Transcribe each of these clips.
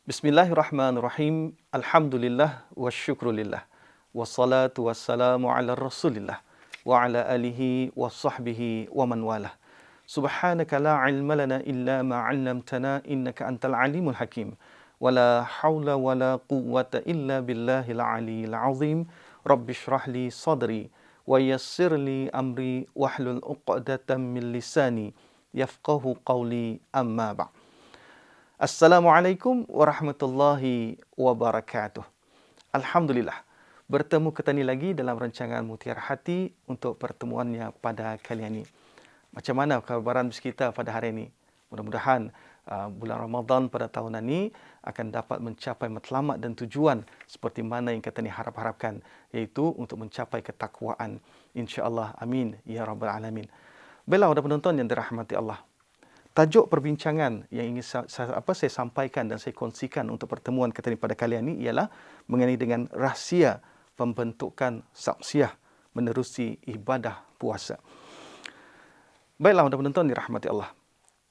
Bismillahirrahmanirrahim. Alhamdulillah wa syukrulillah. Wassalatu wassalamu ala rasulillah. Wa ala alihi wa sahbihi wa man walah. Subhanaka la ilma lana illa ma 'allamtana innaka antal alimul hakim. Wa la hawla wa la quwwata illa billahil aliyyil azim. Rabbi shrah li sadri wa yassir li amri wahlul 'uqdatam min lisani yafqahu qawli amma ba'd. Assalamualaikum warahmatullahi wabarakatuh. Alhamdulillah, bertemu ketani lagi dalam rancangan Mutiara Hati untuk pertemuannya pada kali ini. Macam mana kabaran kita pada hari ini? Mudah-mudahan bulan Ramadan pada tahun ini akan dapat mencapai matlamat dan tujuan seperti mana yang ketani harap-harapkan, iaitu untuk mencapai ketakwaan. InsyaAllah, amin ya rabbal alamin. Baiklah, para penonton yang dirahmati Allah, tajuk perbincangan yang ingin saya sampaikan dan saya kongsikan untuk pertemuan kita pada kali ini ialah mengenai dengan rahsia pembentukan saksiah menerusi ibadah puasa. Baiklah, para penonton dirahmati Allah.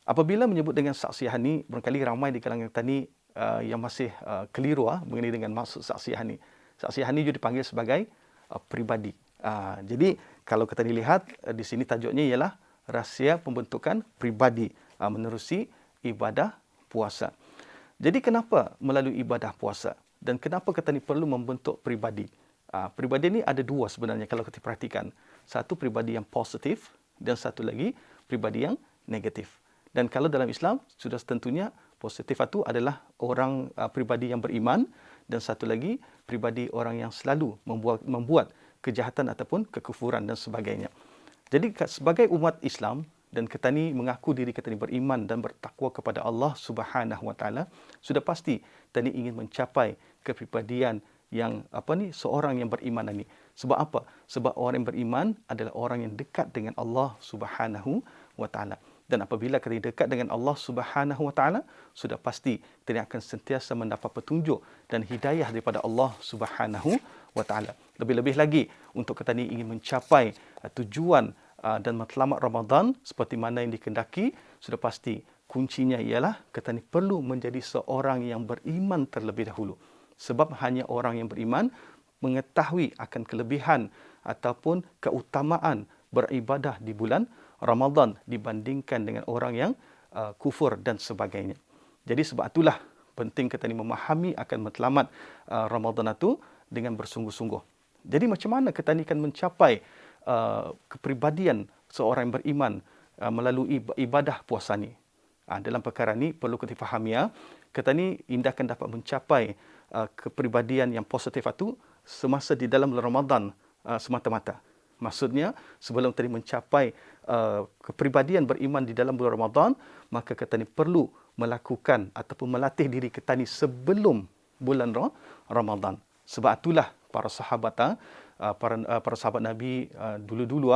Apabila menyebut dengan saksiah ini, barangkali ramai di kalangan kita ni yang masih keliru mengenai dengan maksud saksiah ini. Saksiah ini juga dipanggil sebagai pribadi. Jadi kalau kita dilihat di sini tajuknya ialah rahsia pembentukan pribadi menerusi ibadah puasa. Jadi kenapa melalui ibadah puasa? Dan kenapa kita ni perlu membentuk pribadi? Pribadi ini ada dua sebenarnya kalau kita perhatikan. Satu pribadi yang positif dan satu lagi pribadi yang negatif. Dan kalau dalam Islam sudah tentunya positif itu adalah orang pribadi yang beriman, dan satu lagi pribadi orang yang selalu membuat kejahatan ataupun kekufuran dan sebagainya. Jadi sebagai umat Islam dan kita ni mengaku diri kita ni beriman dan bertakwa kepada Allah Subhanahu Wa Taala, sudah pasti kita ni ingin mencapai kepribadian yang seorang yang beriman ini. Sebab apa? Sebab orang yang beriman adalah orang yang dekat dengan Allah Subhanahu Wa Taala. Dan apabila kita dekat dengan Allah Subhanahu Wa Taala, sudah pasti kita akan sentiasa mendapat petunjuk dan hidayah daripada Allah Subhanahu Wa Taala. Lebih-lebih lagi untuk kita ni ingin mencapai tujuan dan matlamat Ramadan seperti mana yang dikehendaki, sudah pasti kuncinya ialah kita ni perlu menjadi seorang yang beriman terlebih dahulu. Sebab hanya orang yang beriman mengetahui akan kelebihan ataupun keutamaan beribadah di bulan Ramadan dibandingkan dengan orang yang kufur dan sebagainya. Jadi sebab itulah penting kita ni memahami akan matlamat Ramadan itu dengan bersungguh-sungguh. Jadi macam mana kita ni akan mencapai kepribadian seorang yang beriman melalui ibadah puasa ni? Dalam perkara ni perlu kita fahami kita ni indah akan dapat mencapai kepribadian yang positif itu semasa di dalam bulan Ramadan semata-mata. Maksudnya sebelum tadi mencapai kepribadian beriman di dalam bulan Ramadan, maka kita ni perlu melakukan ataupun melatih diri kita ni sebelum bulan Ramadan. Sebab itulah para sahabat para sahabat Nabi dulu-dulu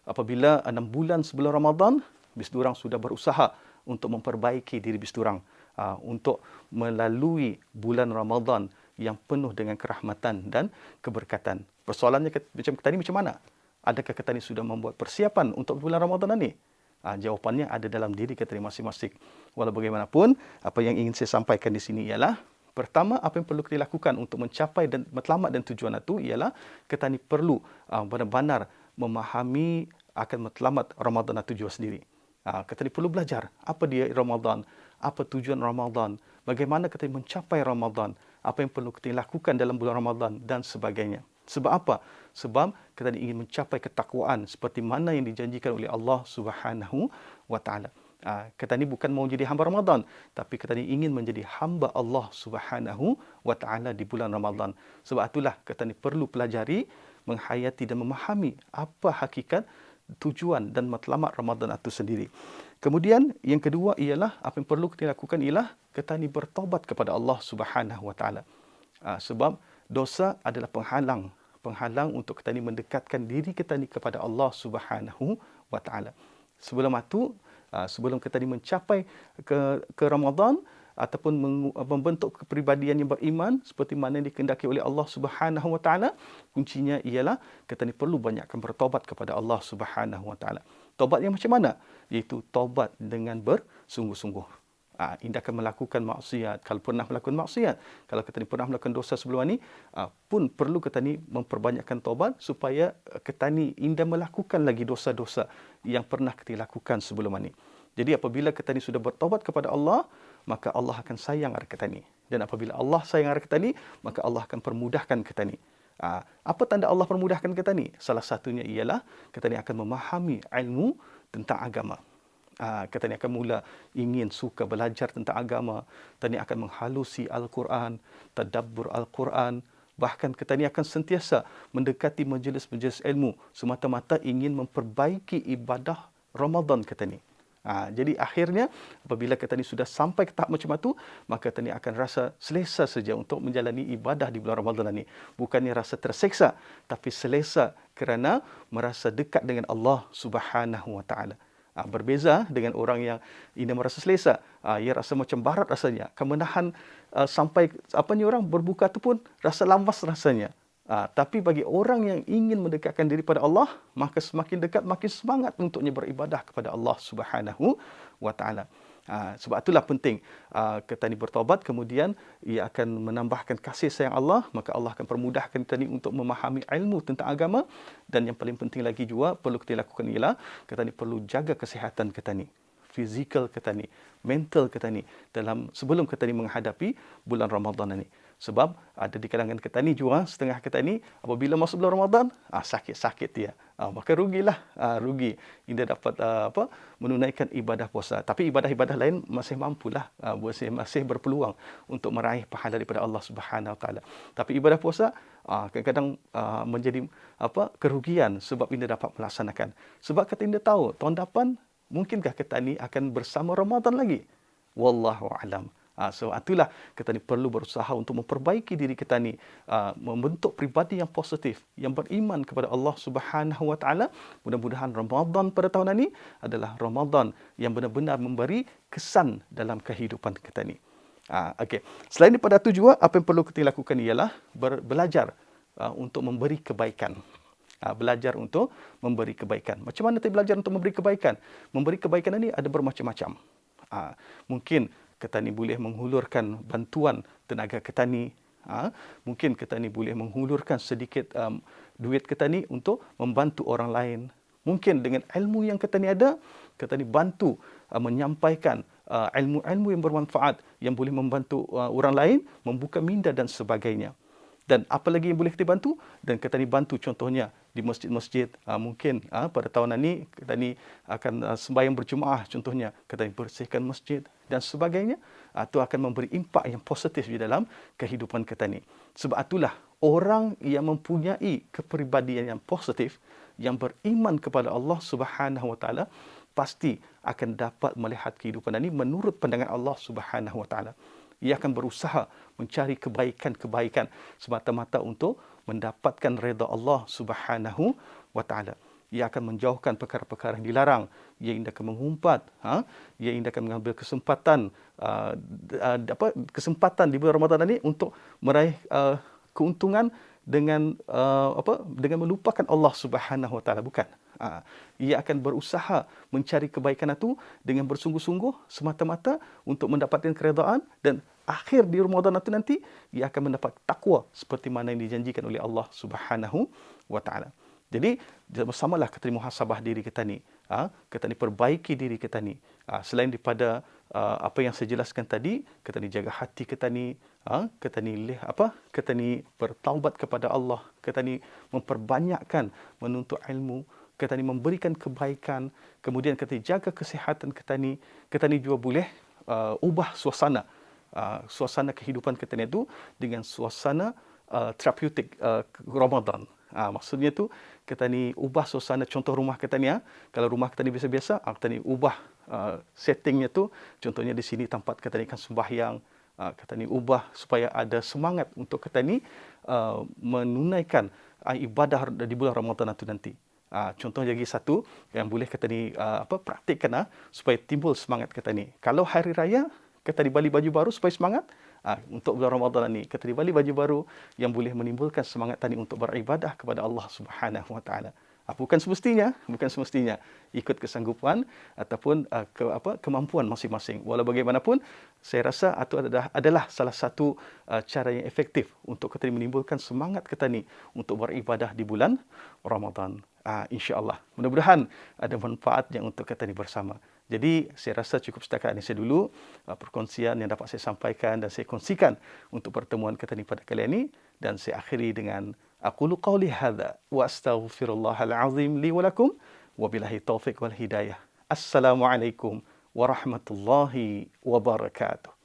apabila 6 bulan sebelum Ramadan, bisdurang sudah berusaha untuk memperbaiki diri bisdurang untuk melalui bulan Ramadan yang penuh dengan kerahmatan dan keberkatan. Persoalannya macam kita ni macam mana? Adakah kita ni sudah membuat persiapan untuk bulan Ramadan ini? Jawapannya ada dalam diri kita ni masing-masing. Walau bagaimanapun, apa yang ingin saya sampaikan di sini ialah pertama, apa yang perlu kita lakukan untuk mencapai dan matlamat dan tujuan itu ialah kita ni perlu benar-benar memahami akan matlamat Ramadan itu juga sendiri. Kita ni perlu belajar apa dia Ramadan, apa tujuan Ramadan, bagaimana kita mencapai Ramadan, apa yang perlu kita lakukan dalam bulan Ramadan dan sebagainya. Sebab apa? Sebab kita ni ingin mencapai ketakwaan seperti mana yang dijanjikan oleh Allah Subhanahu Wa Taala. Kita ni bukan mau jadi hamba Ramadan, tapi kita ni ingin menjadi hamba Allah Subhanahu Wa Taala di bulan Ramadan. Sebab itulah kita ni perlu pelajari, menghayati dan memahami apa hakikat tujuan dan matlamat Ramadan itu sendiri. Kemudian yang kedua ialah apa yang perlu kita lakukan ialah kita ni bertaubat kepada Allah Subhanahu Wa Taala. Sebab dosa adalah penghalang untuk kita ni mendekatkan diri kita ni kepada Allah Subhanahu Wa Taala. Sebelum itu, sebelum kita ni mencapai ke Ramadan ataupun membentuk kepribadian yang beriman seperti mana yang dikehendaki oleh Allah Subhanahu Wa Taala, kuncinya ialah kita ni perlu banyakkan bertaubat kepada Allah Subhanahu Wa Taala. Taubat yang macam mana? Iaitu taubat dengan bersungguh-sungguh. Indah akan melakukan maksiat. Kalau pernah melakukan maksiat, kalau kita ni pernah melakukan dosa sebelum ni, pun perlu kita ni memperbanyakkan taubat supaya kita ni indah melakukan lagi dosa-dosa yang pernah kita lakukan sebelum ni. Jadi apabila kita ni sudah bertaubat kepada Allah, maka Allah akan sayang kepada kita ni. Dan apabila Allah sayang kepada kita ni, maka Allah akan permudahkan kita ni. Apa tanda Allah permudahkan kita ni? Salah satunya ialah kita ni akan memahami ilmu tentang agama. Kita ni akan mula ingin suka belajar tentang agama. Kita ni akan menghalusi Al-Quran, tadabbur Al-Quran. Bahkan kita ni akan sentiasa mendekati majlis-majlis ilmu semata-mata ingin memperbaiki ibadah Ramadan kita ni. Jadi akhirnya apabila kita ni sudah sampai ke tahap macam itu, maka kita ni akan rasa selesa saja untuk menjalani ibadah di bulan Ramadan ini. Bukannya rasa terseksa, tapi selesa kerana merasa dekat dengan Allah Subhanahu Wa Taala. Berbeza dengan orang yang ini merasa selesa, ia rasa macam barat rasanya, akan menahan sampai orang berbuka tu pun rasa lamas rasanya. Tapi bagi orang yang ingin mendekatkan diri pada Allah, maka semakin dekat makin semangat untuknya beribadah kepada Allah Subhanahu Wa Taala. Sebab itulah penting kita ni bertaubat, kemudian ia akan menambahkan kasih sayang Allah, maka Allah akan permudahkan kita ni untuk memahami ilmu tentang agama. Dan yang paling penting lagi juga perlu kita lakukan ialah kita ni perlu jaga kesihatan kita ni, fizikal kita ni, mental kita ni sebelum kita ni menghadapi bulan Ramadan ini. Sebab ada di kalangan kita ni juga, setengah kita ni apabila masuk bulan Ramadan, sakit-sakit dia. Maka rugilah, rugi. Indah dapat menunaikan ibadah puasa. Tapi ibadah-ibadah lain masih mampulah, masih berpeluang untuk meraih pahala daripada Allah Subhanahu Wa Taala. Tapi ibadah puasa kadang-kadang menjadi kerugian sebab indah dapat melaksanakan. Sebab kita indah tahu tahun depan mungkinkah kita ni akan bersama Ramadan lagi? Wallahu a'lam. So itulah kita ni perlu berusaha untuk memperbaiki diri kita ni, membentuk pribadi yang positif, yang beriman kepada Allah Subhanahu Wa Taala. Mudah-mudahan Ramadan pada tahun ini adalah Ramadan yang benar-benar memberi kesan dalam kehidupan kita ni. Okey. Selain daripada itu juga, apa yang perlu kita lakukan ialah belajar untuk memberi kebaikan. Belajar untuk memberi kebaikan. Macam mana kita belajar untuk memberi kebaikan? Memberi kebaikan ini ada bermacam-macam. Mungkin kita ni boleh menghulurkan bantuan tenaga kita ni. Mungkin kita ni boleh menghulurkan sedikit duit kita ni untuk membantu orang lain. Mungkin dengan ilmu yang kita ni ada, kita ni bantu menyampaikan ilmu-ilmu yang bermanfaat yang boleh membantu orang lain, membuka minda dan sebagainya. Dan apa lagi yang boleh kita bantu? Dan kita ni bantu contohnya di masjid-masjid. Mungkin pada tahun ini kita ni akan sembahyang berjemaah contohnya. Kita ni bersihkan masjid dan sebagainya. Itu akan memberi impak yang positif di dalam kehidupan kita ni. Sebab itulah orang yang mempunyai kepribadian yang positif, yang beriman kepada Allah Subhanahu Wa Taala, pasti akan dapat melihat kehidupan ini menurut pandangan Allah Subhanahu Wa Taala. Ia akan berusaha mencari kebaikan-kebaikan semata-mata untuk mendapatkan redha Allah Subhanahu Wa Taala. Ia akan menjauhkan perkara-perkara yang dilarang. Ia akan mengumpat, ia akan mengambil kesempatan kesempatan di bulan Ramadan ini untuk meraih keuntungan dengan dengan melupakan Allah Subhanahu Wa Taala, bukan? Ia akan berusaha mencari kebaikan itu dengan bersungguh-sungguh semata-mata untuk mendapatkan keredaan, dan akhir di Ramadan itu nanti ia akan mendapat takwa seperti mana yang dijanjikan oleh Allah Subhanahu Wa Taala. Jadi bersamalah kita muhasabah diri kita ni, kita ni perbaiki diri kita ni. Selain daripada apa yang saya jelaskan tadi, kita ni jaga hati kita ni, kita ni bertaubat kepada Allah, kita ni memperbanyakkan menuntut ilmu, kita ni memberikan kebaikan, kemudian kita jaga kesihatan kita ni juga boleh ubah suasana kehidupan kita ni itu dengan suasana terapeutik Ramadan. Maksudnya tu kita ni ubah suasana, contoh rumah kita ni, kalau rumah kita ni biasa-biasa, kita ni ubah settingnya tu, contohnya di sini tempat kita ni kan sembahyang, kita ni ubah supaya ada semangat untuk kita ni menunaikan ibadah di bulan Ramadan itu nanti. Contoh lagi satu yang boleh kita ni praktikkan supaya timbul semangat kita ni. Kalau hari raya kita dibeli baju baru supaya semangat, untuk bulan Ramadan ini kita dibeli baju baru yang boleh menimbulkan semangat tadi untuk beribadah kepada Allah Subhanahu Wa Taala. Bukan semestinya ikut kesanggupan ataupun kemampuan masing-masing. Walau bagaimanapun, saya rasa itu adalah salah satu cara yang efektif untuk kita menimbulkan semangat kita ni untuk beribadah di bulan Ramadan. InsyaAllah. Mudah-mudahan ada manfaatnya untuk kita ni bersama. Jadi, saya rasa cukup setakat ini saya dulu perkongsian yang dapat saya sampaikan dan saya kongsikan untuk pertemuan kita ni pada kali ini. Dan saya akhiri dengan aqulu qawli hadza wa astaghfirullahal azim li wa lakum wa billahi taufiq wal hidayah. Assalamualaikum warahmatullahi wabarakatuh.